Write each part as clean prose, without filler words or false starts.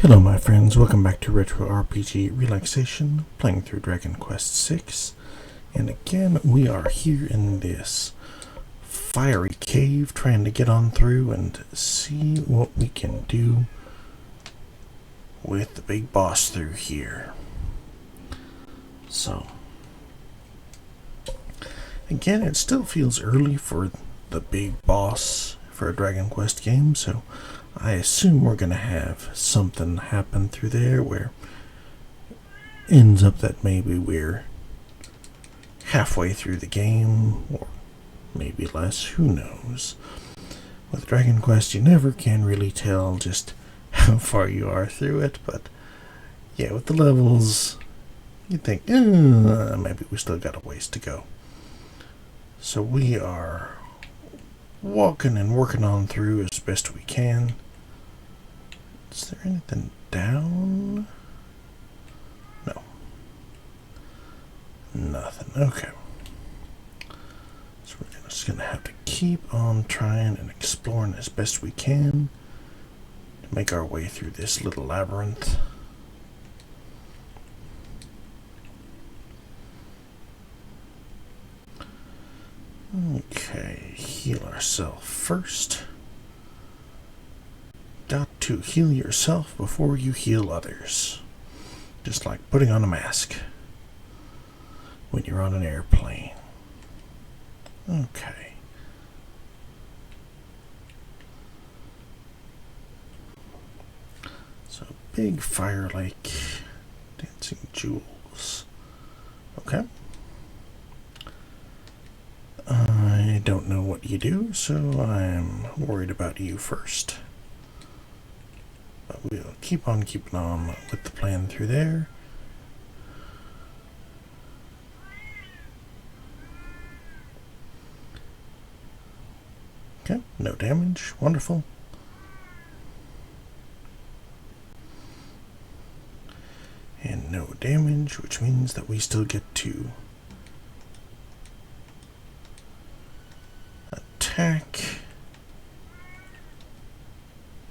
Hello my friends, welcome back to Retro RPG Relaxation, playing through Dragon Quest VI. And again, we are here in this fiery cave, trying to get on through and see what we can do with the big boss through here. So, again, it still feels early for the big boss for a Dragon Quest game, so I assume we're going to have something happen through there where it ends up that maybe we're halfway through the game, or maybe less, who knows. With Dragon Quest, you never can really tell just how far you are through it, but yeah, with the levels, you think, maybe we still got a ways to go. So we are walking and working on through as best we can. Is there anything down? No. Nothing. Okay. So we're just going to have to keep on trying and exploring as best we can to make our way through this little labyrinth. Okay, heal ourselves first. Got to heal yourself before you heal others. Just like putting on a mask when you're on an airplane. Okay. So, big fire lake, dancing jewels. Okay. I don't know what you do, so I'm worried about you first. But we'll keep on keeping on with the plan through there. Okay, no damage. Wonderful. And no damage, which means that we still get to attack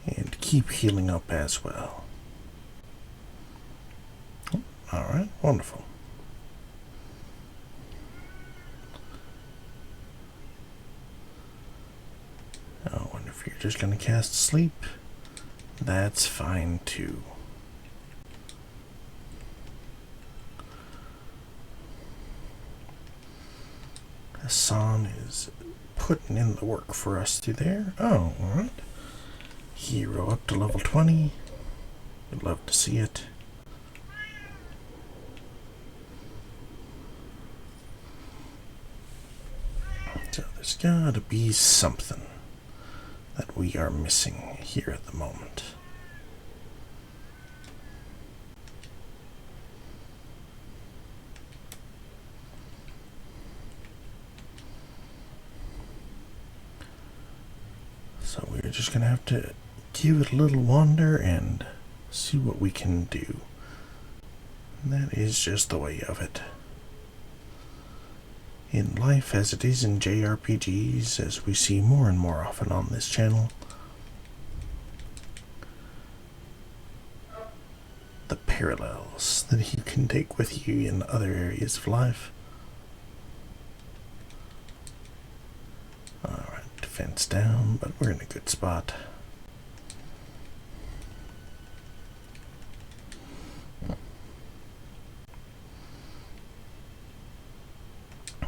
and keep healing up as well. Alright, wonderful. I wonder if you're just going to cast sleep. That's fine too. Hassan is putting in the work for us through there. Oh, alright. Hero up to level 20. Would love to see it. So there's gotta be something that we are missing here at the moment. So we're just gonna have to give it a little wander and see what we can do. And that is just the way of it. In life, as it is in JRPGs, as we see more and more often on this channel, the parallels that you can take with you in other areas of life. Alright, defense down, but we're in a good spot.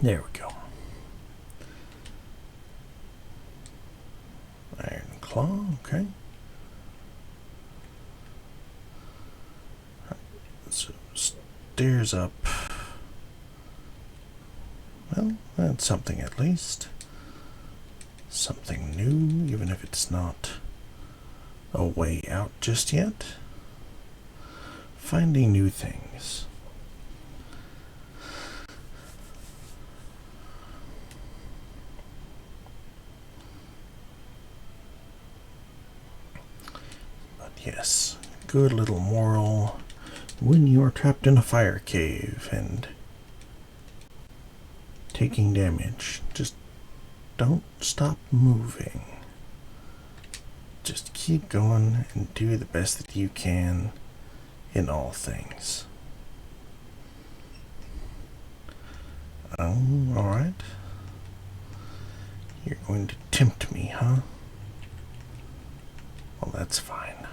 There we go. Iron Claw, okay. So, stairs up. Well, that's something at least. Something new, even if it's not a way out just yet. Finding new things. Yes, good little moral. When you're trapped in a fire cave and taking damage, just don't stop moving. just keep going and do the best that you can in all things. Oh, alright. You're going to tempt me, huh? Well, that's fine.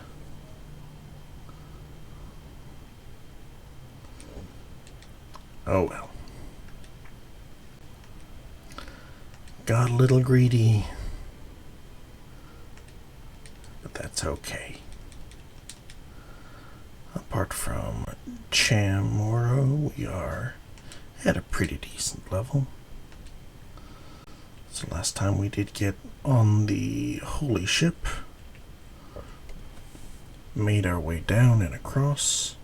Oh well. Got a little greedy, but that's okay. Apart from Chamorro, we are at a pretty decent level. So last time we did get on the holy ship, made our way down and across.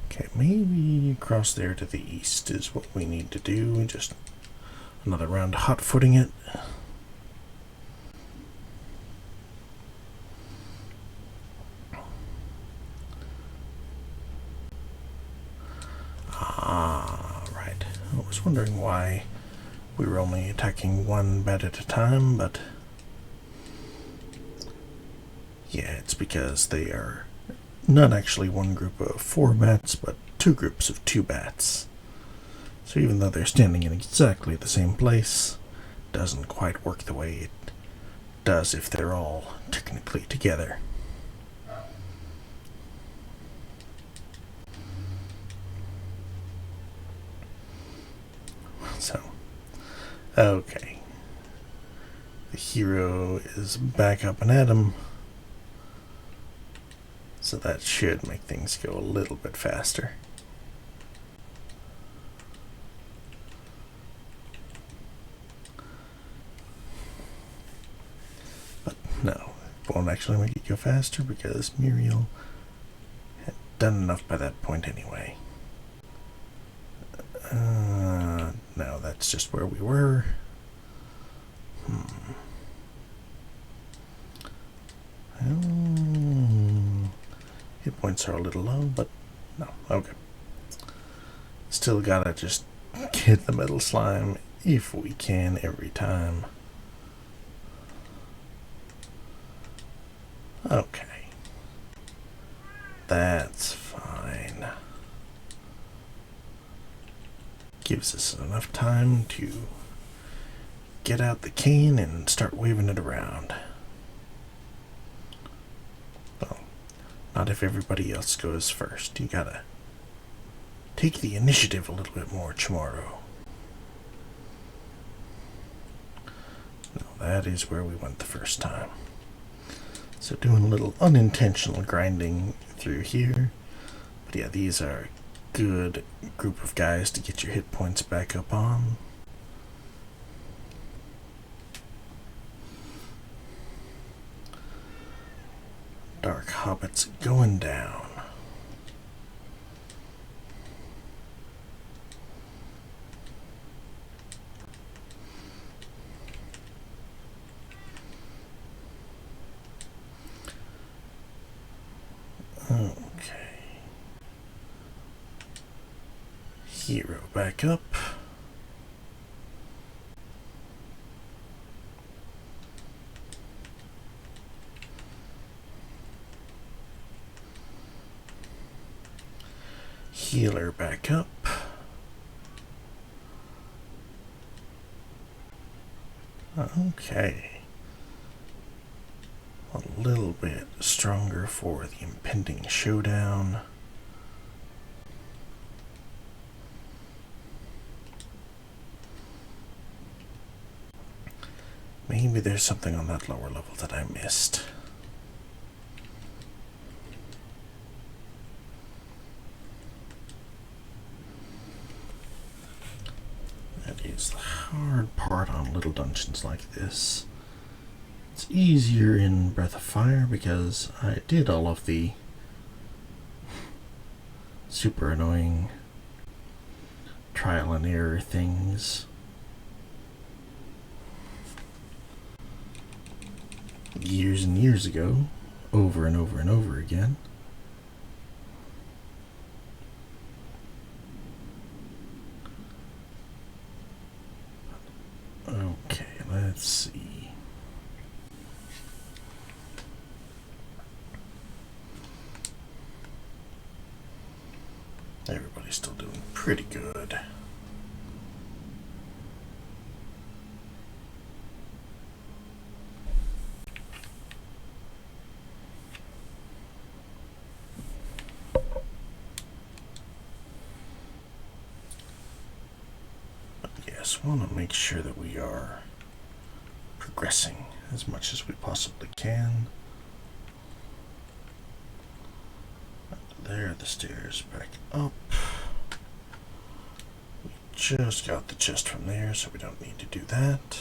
Okay, maybe across there to the east is what we need to do. Just another round of hot footing it. Right. I was wondering why we were only attacking one bat at a time, but yeah, it's because they are not actually one group of 4 bats, but 2 groups of 2 bats. So even though they're standing in exactly the same place, it doesn't quite work the way it does if they're all technically together. So, okay. The hero is back up and at him. So that should make things go a little bit faster. But no, it won't actually make it go faster because Muriel had done enough by that point anyway. No, that's just where we were. Hit points are a little low, but no, okay. Still gotta just get the metal slime if we can every time. Okay. That's fine. Gives us enough time to get out the cane and start waving it around. Well, not if everybody else goes first. You gotta take the initiative a little bit more, Chamorro. No, that is where we went the first time. So doing a little unintentional grinding through here. But yeah, these are a good group of guys to get your hit points back up on. Dark Hobbits going down. Okay. Hero back up. Healer back up. Okay. A little bit stronger for the impending showdown. Maybe there's something on that lower level that I missed. That is the hard part on little dungeons like this. It's easier in Breath of Fire because I did all of the super annoying trial and error things. Years and years ago, over and over and over again. Let's see. Everybody's still doing pretty good. But yes, want to make sure that we are progressing as much as we possibly can. There are the stairs, back up. We just got the chest from there, so we don't need to do that.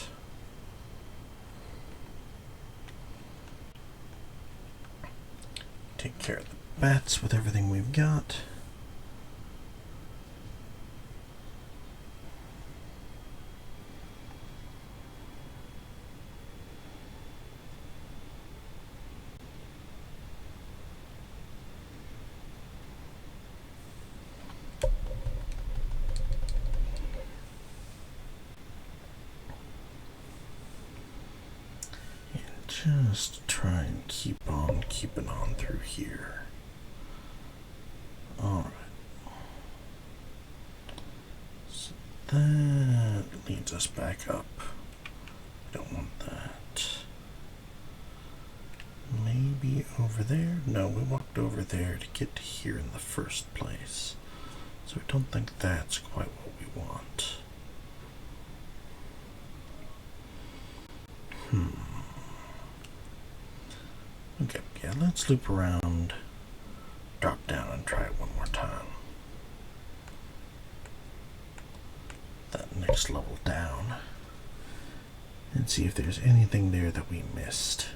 Take care of the bats with everything we've got. Just try and keep on keeping on through here. Alright. So that leads us back up. Don't want that. Maybe over there? No, we walked over there to get to here in the first place. So I don't think that's quite what we want. Okay, yeah, let's loop around, drop down, and try it one more time. That next level down, and see if there's anything there that we missed.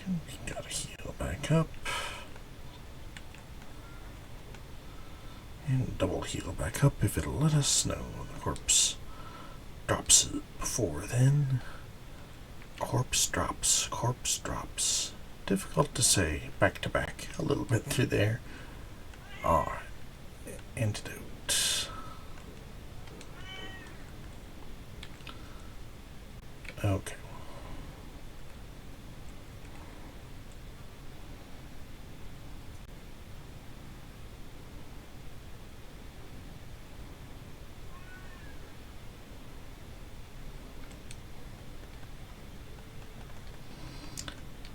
We gotta heal back up. And double heal back up if it'll let us. No, the corpse drops before then. Corpse drops, corpse drops. Difficult to say back to back a little bit through there. Alright, antidote. Okay.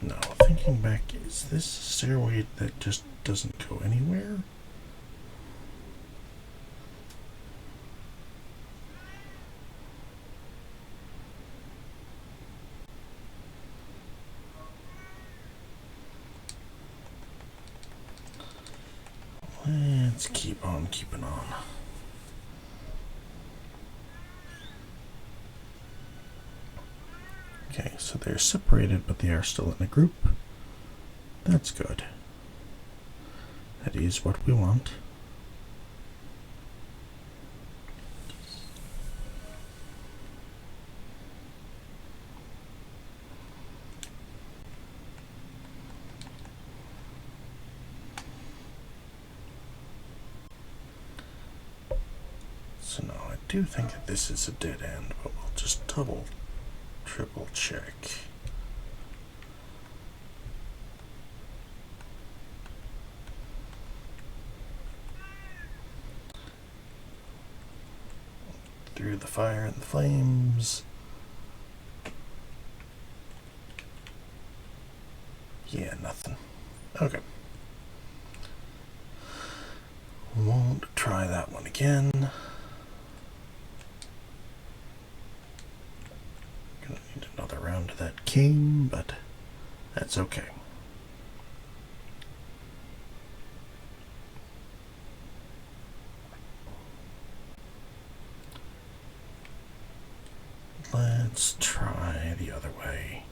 No, thinking back, is this a stairway that just doesn't go anywhere? Let's keep on keeping on. Okay, so they're separated, but they are still in a group. That's good. That is what we want. So now I do think that this is a dead end, but we'll just triple check. Through the fire and the flames. Yeah, nothing. Okay. Won't try that one again. Gonna need another round of that king, but that's okay. Let's try the other way.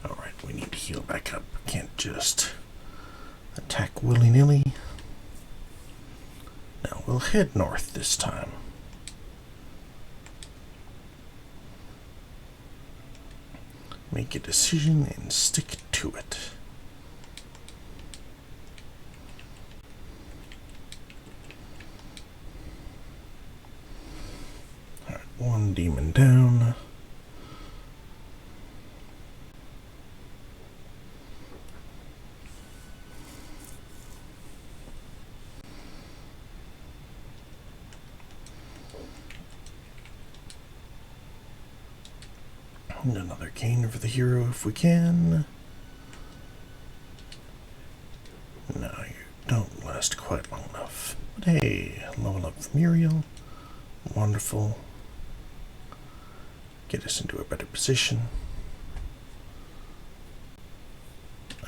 Alright, we need to heal back up. Can't just attack willy-nilly. we'll head north this time. Make a decision and stick to it. Alright, one demon down. And another cane for the hero if we can. No, you don't last quite long enough. But hey, level up Muriel. Wonderful. Get us into a better position.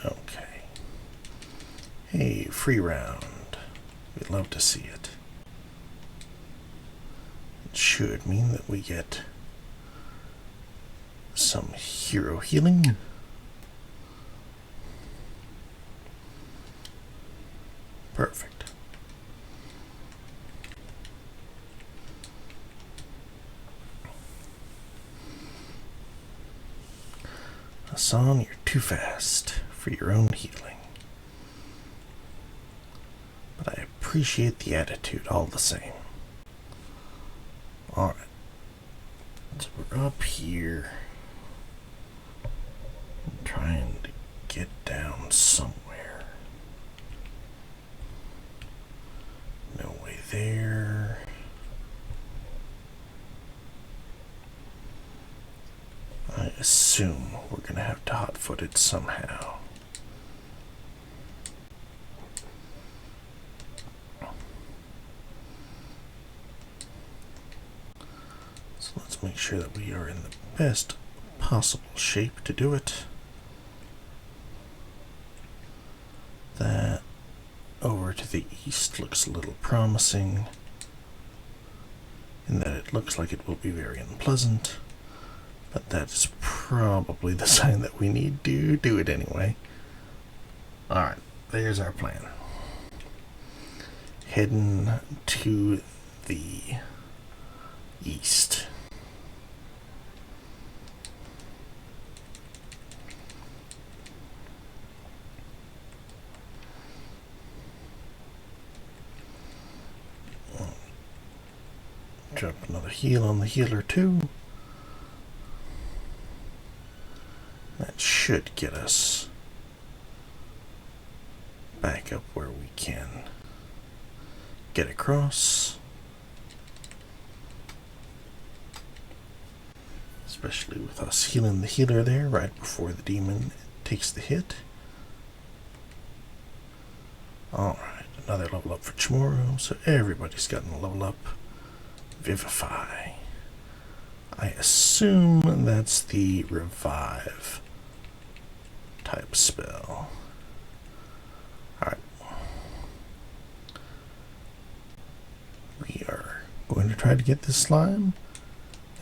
Okay. Hey, free round. We'd love to see it. It should mean that we get some hero healing. Perfect. Hassan, you're too fast for your own healing. But I appreciate the attitude all the same. Alright. So we're up here. I'm trying to get down somewhere. No way there. I assume we're going to have to hot-foot it somehow. So let's make sure that we are in the best possible shape to do it. That over to the east looks a little promising, in that it looks like it will be very unpleasant. But that is probably the sign that we need to do it anyway. Alright, there's our plan. Heading to the east. Drop another heal on the healer too. That should get us back up where we can get across. Especially with us healing the healer there right before the demon takes the hit. Alright, another level up for tomorrow, so everybody's gotten a level up. Vivify. I assume that's the revive type spell. Alright. We are going to try to get this slime,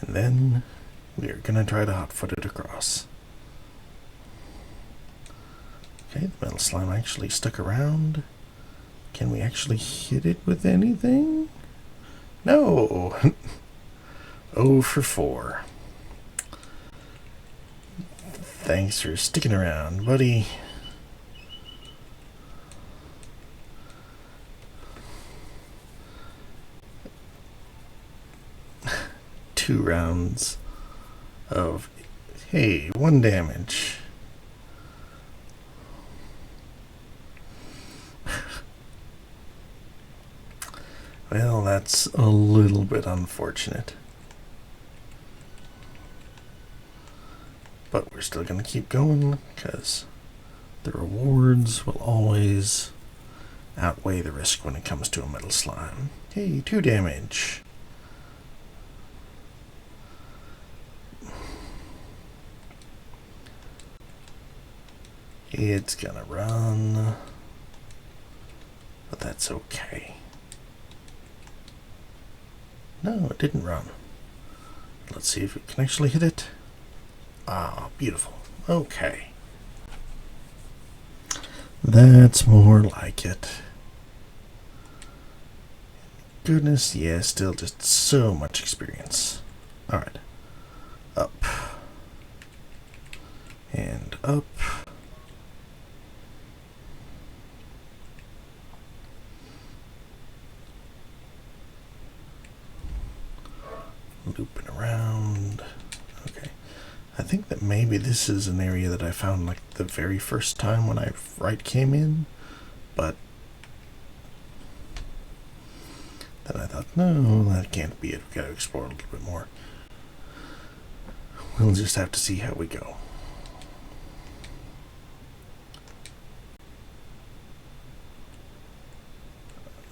and then we are going to try to hot-foot it across. Okay, the metal slime actually stuck around. Can we actually hit it with anything? No! 0 for 4. Thanks for sticking around, buddy. Two rounds of, hey, 1 damage. Well, that's a little bit unfortunate. But we're still going to keep going, because the rewards will always outweigh the risk when it comes to a metal slime. Hey, 2 damage. It's gonna run, but that's okay. No, it didn't run. Let's see if we can actually hit it. Ah, beautiful. Okay. That's more like it. goodness, yeah, still just so much experience. Alright. Up. And up. Looping around. Okay. I think that maybe this is an area that I found like the very first time when I came in, but then I thought, no, that can't be it. We've got to explore a little bit more. We'll just have to see how we go.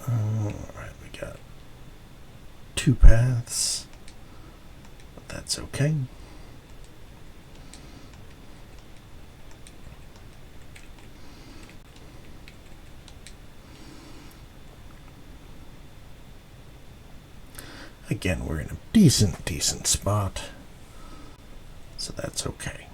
Alright, we got 2 paths, but that's okay. Again, we're in a decent spot, so that's okay.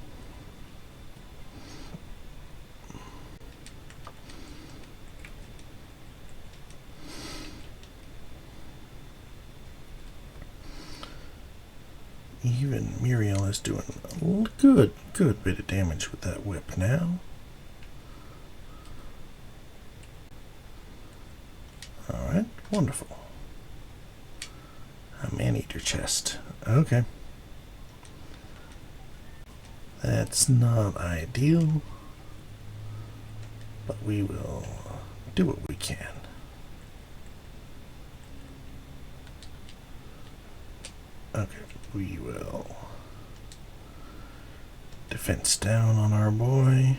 Even Muriel is doing a good bit of damage with that whip now. Alright, wonderful. A man-eater chest. Okay. That's not ideal, but we will do what we can. Okay, we will defense down on our boy.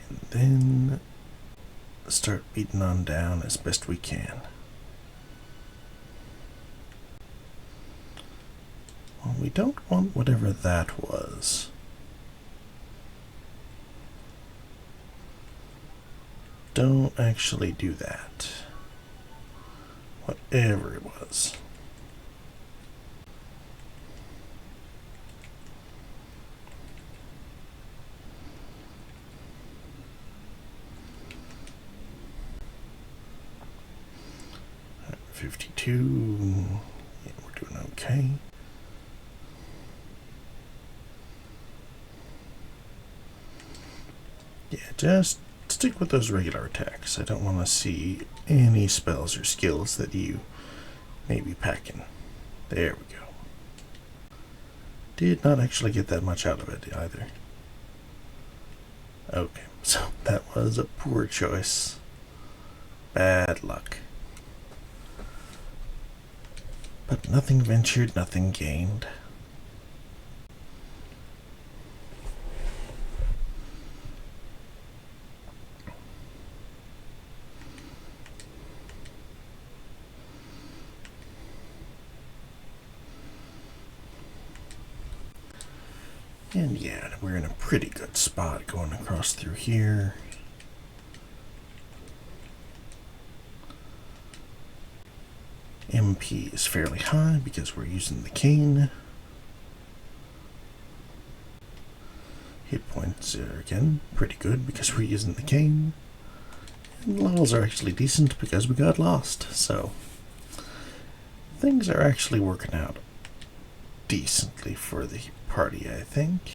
And then start beating on down as best we can. Well, we don't want whatever that was. Don't actually do that. Whatever it was. Right, 52. Yeah, we're doing okay. Yeah, just stick with those regular attacks. I don't want to see any spells or skills that you may be packing. There we go. Did not actually get that much out of it either. Okay, so that was a poor choice. Bad luck. But nothing ventured, nothing gained. And yeah, we're in a pretty good spot going across through here. MP is fairly high because we're using the cane. Hit points are again pretty good because we're using the cane. And levels are actually decent because we got lost. So things are actually working out decently for the party, I think.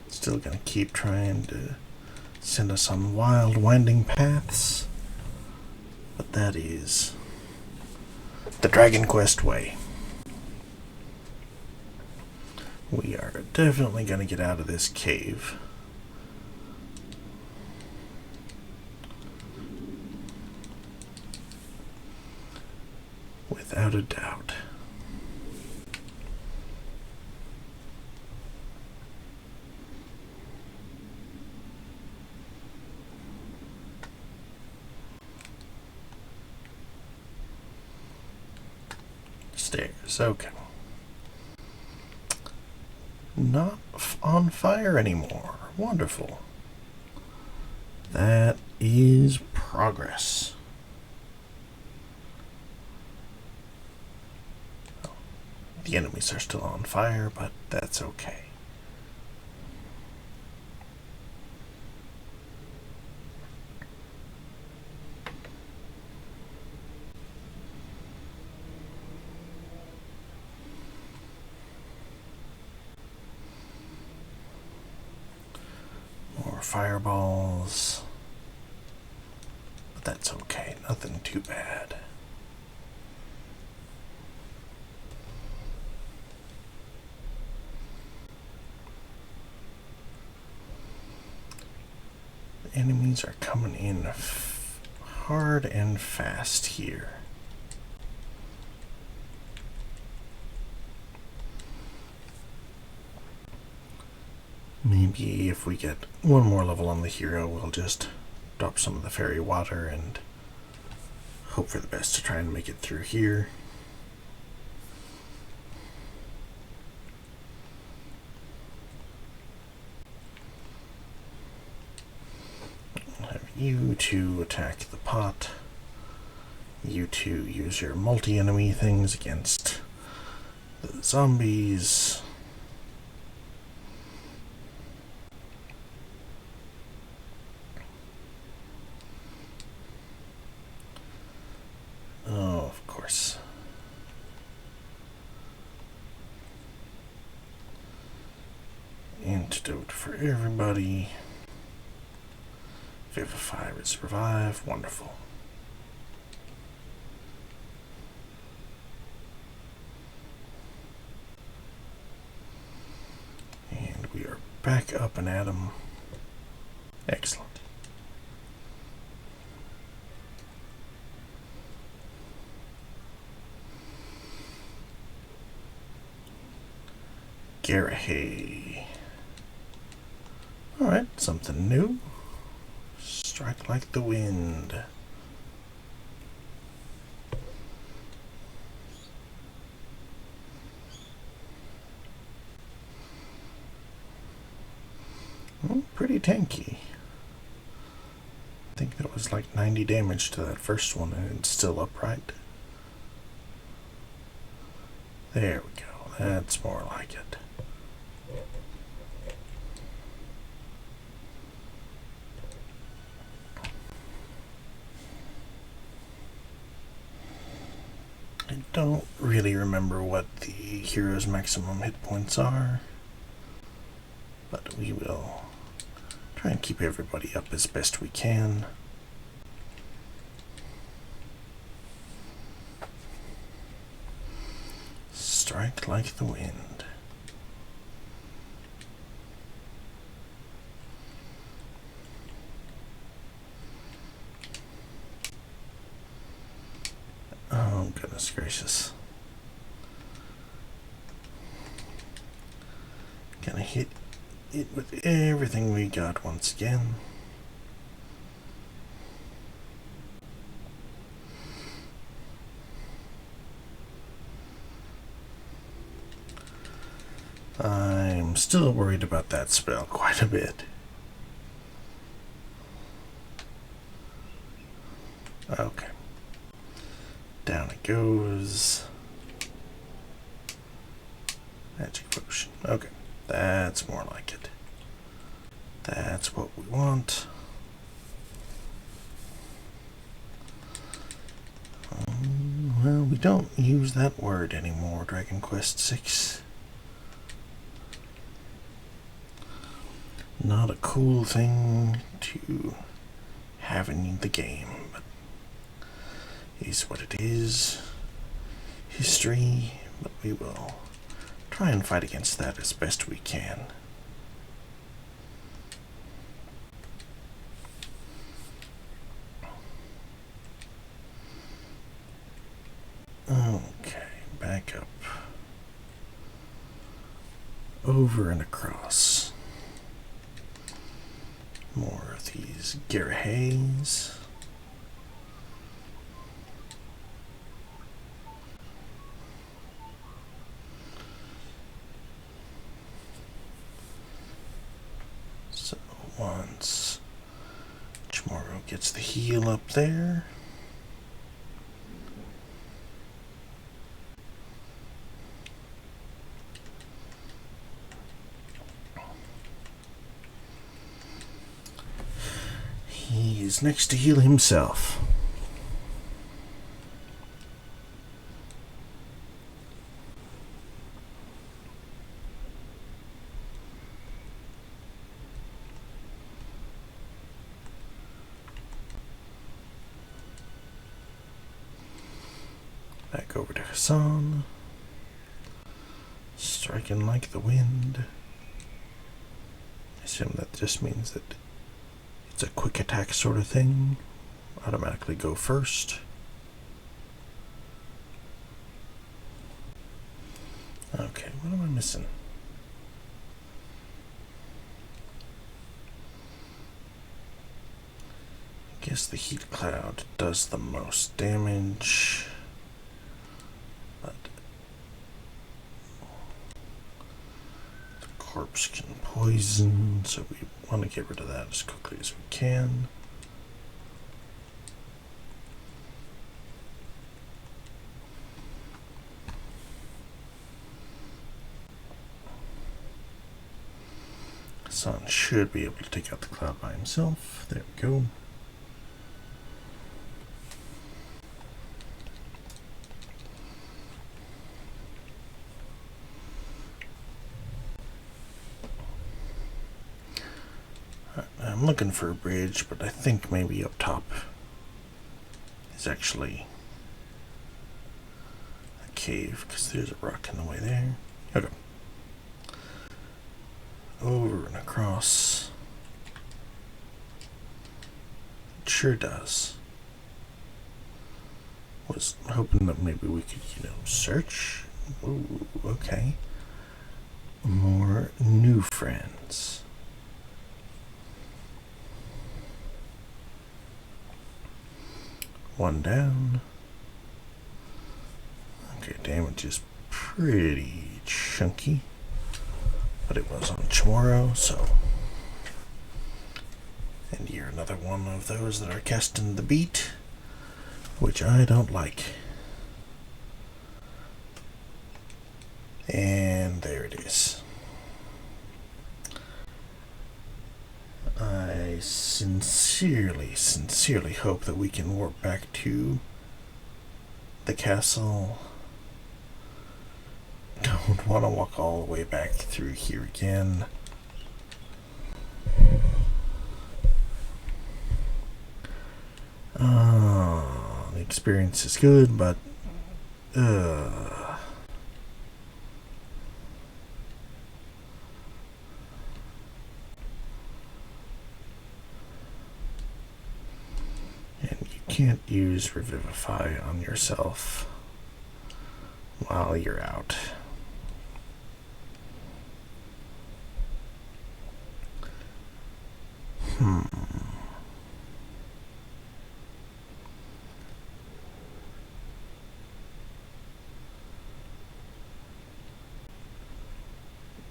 Still gonna keep trying to send us on wild, winding paths, but that is the Dragon Quest way. We are definitely gonna get out of this cave. Without a doubt. Stairs, okay. Not on fire anymore. Wonderful. That is progress. The enemies are still on fire, but that's okay. More fireballs. But that's okay, nothing too bad. The enemies are coming in hard and fast here. Maybe if we get one more level on the hero, we'll just drop some of the fairy water and hope for the best to try and make it through here. I'll have you two attack the pot. You two use your multi-enemy things against the zombies. Oh, of course. Antidote for everybody. Vivify, revive. Wonderful. And we are back up and at 'em. Excellent. Garahay. Alright, something new. Strike like the wind. Oh, pretty tanky. I think that was like 90 damage to that first one, and it's still upright. There we go. That's more like it. I don't really remember what the hero's maximum hit points are, but we will try and keep everybody up as best we can. Strike like the wind. Oh, goodness gracious. Gonna hit it with everything we got once again. I'm still worried about that spell quite a bit. Okay. Down it goes. Magic potion. Okay. That's more like it. That's what we want. Well, we don't use that word anymore, Dragon Quest VI. Not a cool thing to have in the game, but is what it is. History, but we will try and fight against that as best we can. Okay, back up. Over and across. More of these Garahays. So once Chamorro gets the heal up there. He's next to heal himself. Back over to Hassan. Striking like the wind. I assume that just means that it's a quick attack sort of thing. Automatically go first. Okay, what am I missing? I guess the heat cloud does the most damage. But the corpse can poison, so we want to get rid of that as quickly as we can. Sun should be able to take out the cloud by himself. There we go. I'm looking for a bridge, but I think maybe up top is actually a cave, because there's a rock in the way there. Okay. Over and across. It sure does. Was hoping that maybe we could, search. Ooh, okay. More new friends. One down. Okay, damage is pretty chunky. But it was on Chamorro, so. And you're another one of those that are casting the beat, which I don't like. And there it is. I sincerely hope that we can warp back to the castle. Don't want to walk all the way back through here again. The experience is good, but and you can't use Revivify on yourself while you're out.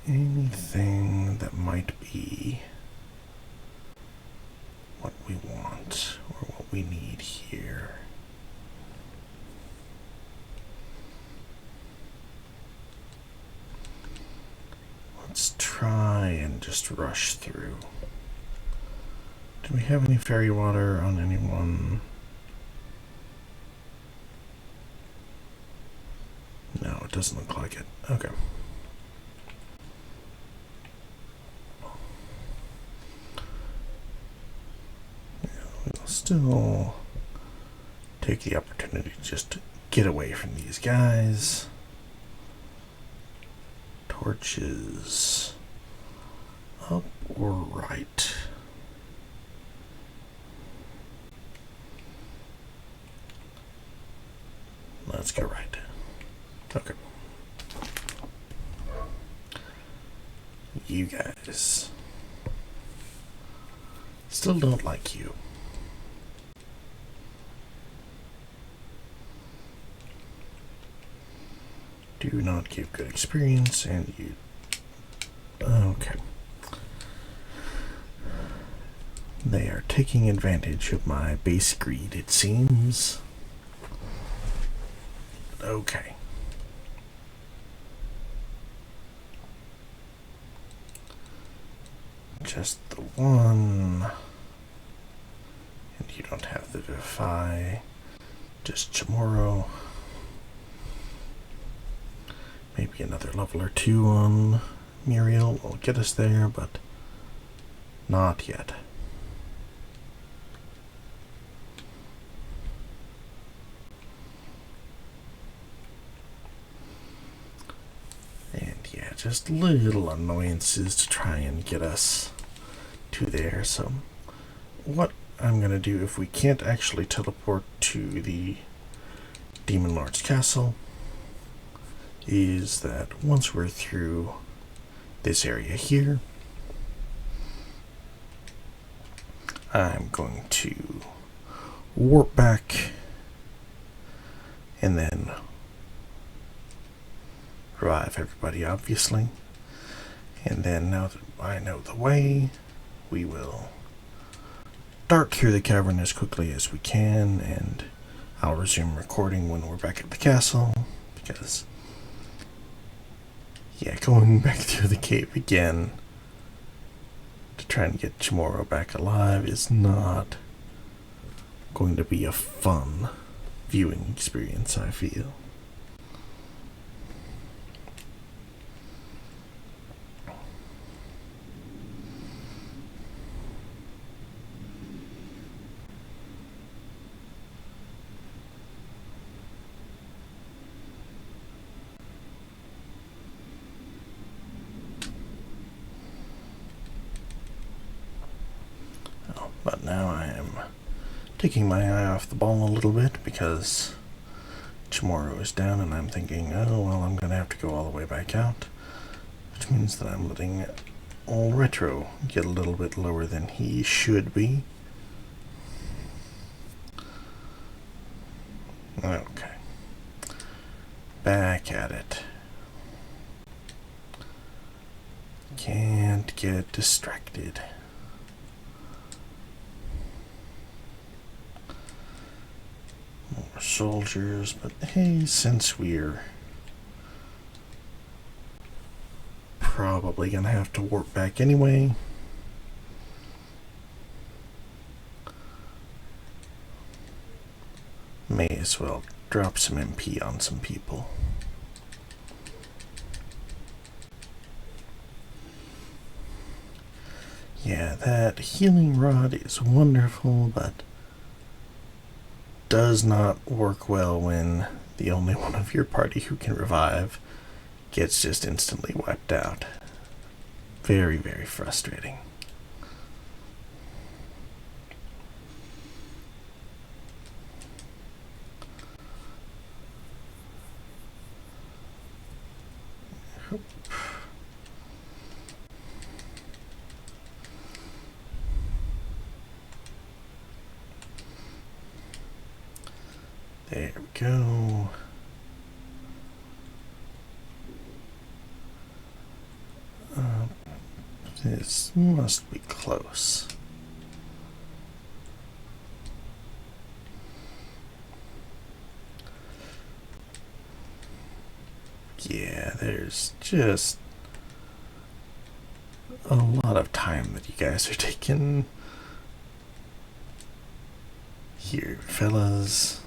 Anything that might be what we want or what we need here. Let's try and just rush through. Do we have any fairy water on anyone? No, it doesn't look like it. Okay. We'll still take the opportunity to just get away from these guys. Torches up or right? Let's go right. Okay. You guys. Still don't like you. Do not give good experience, and you... Okay. They are taking advantage of my base greed, it seems. Okay. Just the one you don't have the Vivify. Just Chamorro. Maybe another level or two on Muriel will get us there, but not yet. And yeah, just little annoyances to try and get us to there. So what I'm going to do, if we can't actually teleport to the Demon Lord's Castle, is that once we're through this area here, I'm going to warp back and then revive everybody, obviously. And then now that I know the way, we will dart through the cavern as quickly as we can, and I'll resume recording when we're back at the castle, because yeah, going back through the cave again to try and get Chamorro back alive is not going to be a fun viewing experience, I feel. But now I am taking my eye off the ball a little bit because Chamorro is down, and I'm thinking, oh, well, I'm going to have to go all the way back out, which means that I'm letting old Retro get a little bit lower than he should be. Okay. Back at it. Can't get distracted. More soldiers, but hey, since we're probably gonna have to warp back anyway, may as well drop some MP on some people. Yeah, that healing rod is wonderful, but does not work well when the only one of your party who can revive gets just instantly wiped out. Very, very frustrating. There we go. This must be close. Yeah, there's just a lot of time that you guys are taking here, fellas.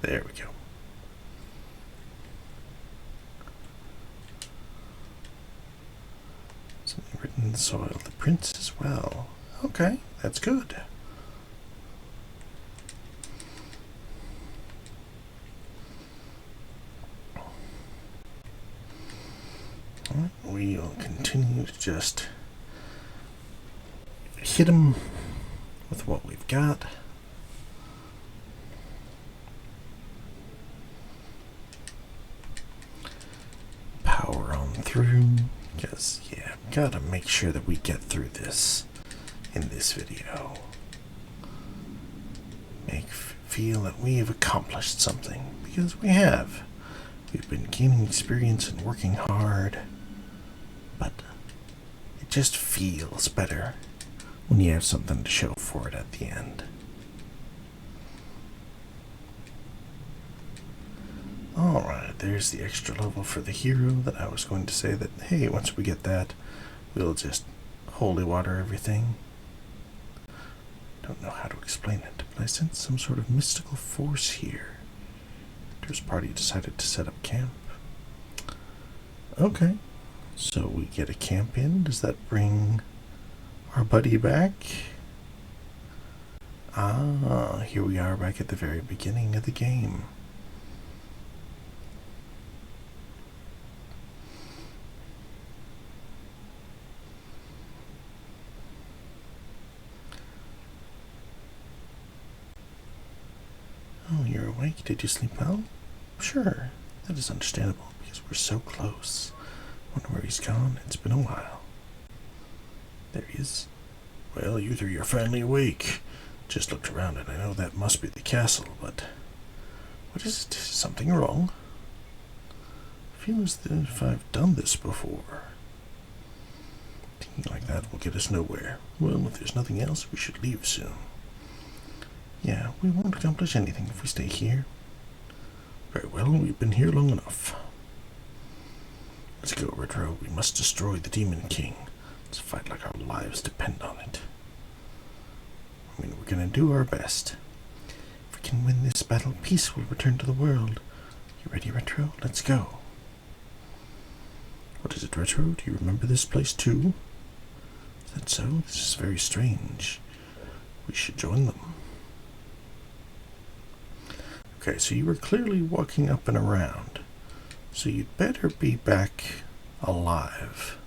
There we go. Something written in the soil. The prince as well. Okay, that's good. Alright, we'll continue to just hit him with what we've got. Power on through, because yeah, gotta make sure that we get through this in this video. Feel that we have accomplished something, because we have. We've been gaining experience and working hard, but it just feels better when you have something to show for it at the end. Alright, there's the extra level for the hero that I was going to say that, hey, once we get that, we'll just holy water everything. Don't know how to explain it, to be but I sense some sort of mystical force here. This party decided to set up camp. Okay, so we get a camp in. Does that bring our buddy back? Ah, here we are back at the very beginning of the game. Oh, you're awake? Did you sleep well? Sure, that is understandable because we're so close. Wonder where he's gone. It's been a while. There he is. Well, you three are finally awake. Just looked around and I know that must be the castle, but what is it? Is something wrong? I feel as if I've done this before. Thinking like that will get us nowhere. Well, if there's nothing else, we should leave soon. Yeah, we won't accomplish anything if we stay here. Very well, we've been here long enough. Let's go, Retro. We must destroy the Demon King. Let's fight like our lives depend on it. I mean, we're gonna do our best. If we can win this battle, peace will return to the world. You ready, Retro? Let's go. What is it, Retro? Do you remember this place too? Is that so? This is very strange. We should join them. Okay, so you were clearly walking up and around. So you'd better be back alive.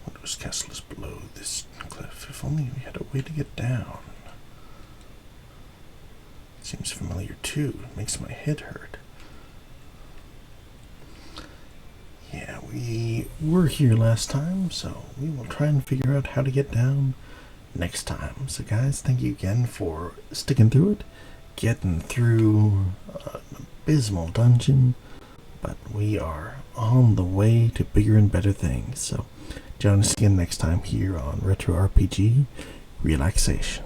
Wondrous castle is below this cliff. If only we had a way to get down. Seems familiar too. It makes my head hurt. Yeah, we were here last time, so we will try and figure out how to get down next time. So guys, thank you again for sticking through it, getting through an abysmal dungeon, but we are on the way to bigger and better things. So join us again next time here on Retro RPG Relaxation.